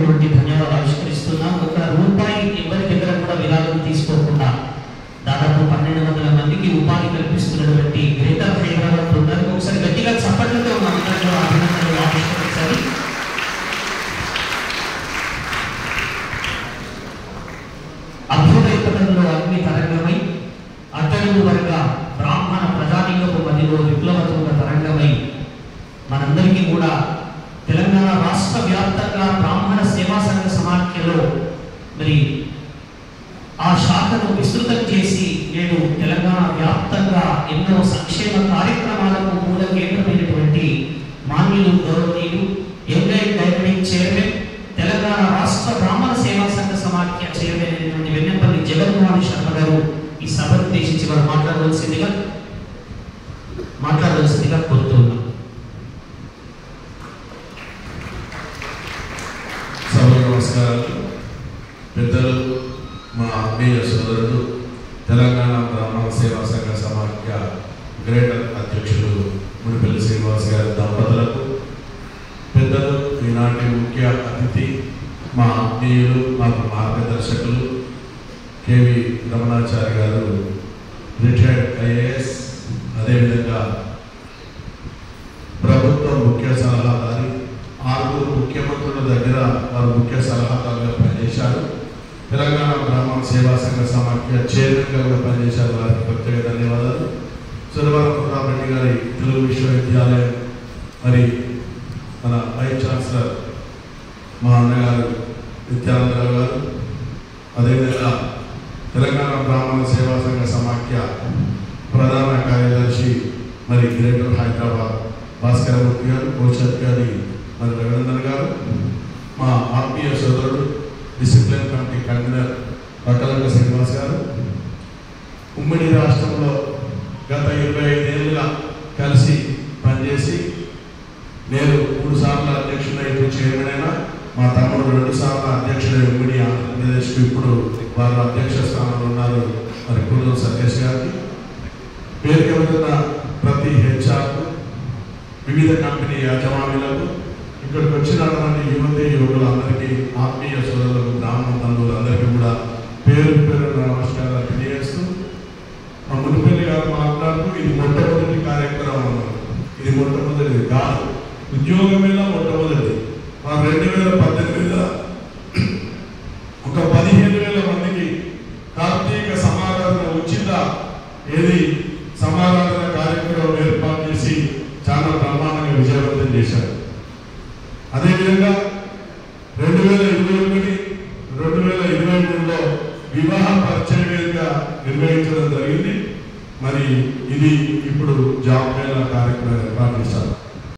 ప్రత్యేకమైనటువంటి ధన్యవాదాలు ఆవిష్కరిస్తున్నాం. ఒక రూపాయి ఎవరి దగ్గర కూడా విరాళం తీసుకోకుండా దాదాపు 1200 మందికి ఉపాధి కల్పిస్తున్నటువంటి గ్రేటర్ హైదరాబాద్ బృందానికి ఒకసారి గట్టిగా చప్పట్లతో మనందరూ అభినందనలు ఆవిష్కరించాలి. అభ్యుదయ పథంలో అగ్ని తరంగమై అట్టడుగు వర్గ బ్రాహ్మణ ప్రజానీకపు మధ్యలో విప్లవత్వ తరంగమై మనందరికీ కూడా తెలంగాణ రాష్ట్ర వ్యాప్తంగా బ్రాహ్మణ సేవా సంఘ సమాఖ్యలో మరి ఆ శాఖను విస్తృతం చేసి నేడు తెలంగాణ వ్యాప్తంగా ఎన్నో సంక్షేమ కార్యక్రమాలకు మూల కేంద్రమైనటువంటి మాన్యులు గౌరవనీయులు యంగ్ డైనమిక్ చైర్మన్ తెలంగాణ రాష్ట్ర బ్రాహ్మణ సేవా సంఘ సమాఖ్య చైర్మన్ అయినటువంటి వెన్నెపల్లి జగన్మోహన్ శర్మ గారు ఈ సభను ఉద్దేశించి వారు మాట్లాడవలసిందిగా కోరుతున్నాం. నమస్కారాలు. పెద్దలు, మా ఆత్మీయ సోదరుడు, తెలంగాణ బ్రాహ్మణ సేవా సంఘ సమాఖ్య గ్రేటర్ అధ్యక్షులు మునిపల్లి శ్రీనివాస్ గారి దంపతులకు, పెద్దలు, ఈనాటి ముఖ్య అతిథి మా ఆత్మీయులు, మాకు మార్గదర్శకులు కేవి రమణాచారి గారు, రిటైర్డ్ ఐఏఎస్, అదేవిధంగా ప్రభుత్వ ముఖ్య సలహాదారి, 6 ముఖ్యమంత్రుల దగ్గర వారు ముఖ్య సలహాదారుగా పనిచేశారు. తెలంగాణ బ్రాహ్మణ సేవా సంఘ సమాఖ్య చైర్మన్గా కూడా పనిచేశారు. వారికి ప్రత్యేక ధన్యవాదాలు. సురవరం ప్రతాపరెడ్డి గారి తెలుగు విశ్వవిద్యాలయం మరి మన వైస్ ఛాన్సలర్ మా అన్నగారు నిత్యానందరావు గారు, అదేవిధంగా తెలంగాణ బ్రాహ్మణ సేవా సంఘ సమాఖ్య ప్రధాన కార్యదర్శి మరి గ్రేటర్ హైదరాబాద్ భాస్కరమూర్తి గారు, కోశాధికారి మరి రఘునందన్ గారు, మా ఆత్మీయ సోదరుడు డిసిప్లిన్ కమిటీ కన్వీనర్ పట్టలంక శ్రీనివాస్ గారు, ఉమ్మడి రాష్ట్రంలో గత 25 ఏళ్ళుగా కలిసి పనిచేసి నేను 3 సార్లు అధ్యక్షుడు ఇప్పుడు చైర్మన్ అయినా, మా తమ్ముడు 2 సార్లు అధ్యక్షుడు ఉమ్మడి ఆంధ్రప్రదేశ్కు ఇప్పుడు వారు అధ్యక్ష స్థానంలో ఉన్నారు మరి కుర్రం సతీష్ గారికి, పేరుకి వెళ్తున్న ప్రతి హెచ్ఆర్కు, వివిధ కంపెనీ యాజమాన్యులకు, ఇక్కడికి వచ్చినటువంటి యువతి యువకులందరికీ, ఆత్మీయ సోదరులకు, బ్రాహ్మణ బంధువులందరికీ కూడా పేరు పేరు నమస్కారాలు తెలియజేస్తూ, మా మునిపల్లి గారు మాట్లాడుతూ ఇది మొట్టమొదటి కార్యక్రమం అన్నారు. ఇది మొట్టమొదటిది కాదు, ఉద్యోగమేలా మొట్టమొదటిది. మా 2018 ఒక 15,000 మందికి కార్తీక సమారాధన ఉచిత సమారాధన కార్యక్రమం ఏర్పాటు చేసి చాలా బ్రహ్మాండంగా విజయవంతం చేశారు. అదేవిధంగా 2021, 2023లో వివాహ పరిచయ వేదిక నిర్వహించడం జరిగింది. మరి ఇది ఇప్పుడు జాబ్ మేళా కార్యక్రమం ఏర్పాటు చేశారు.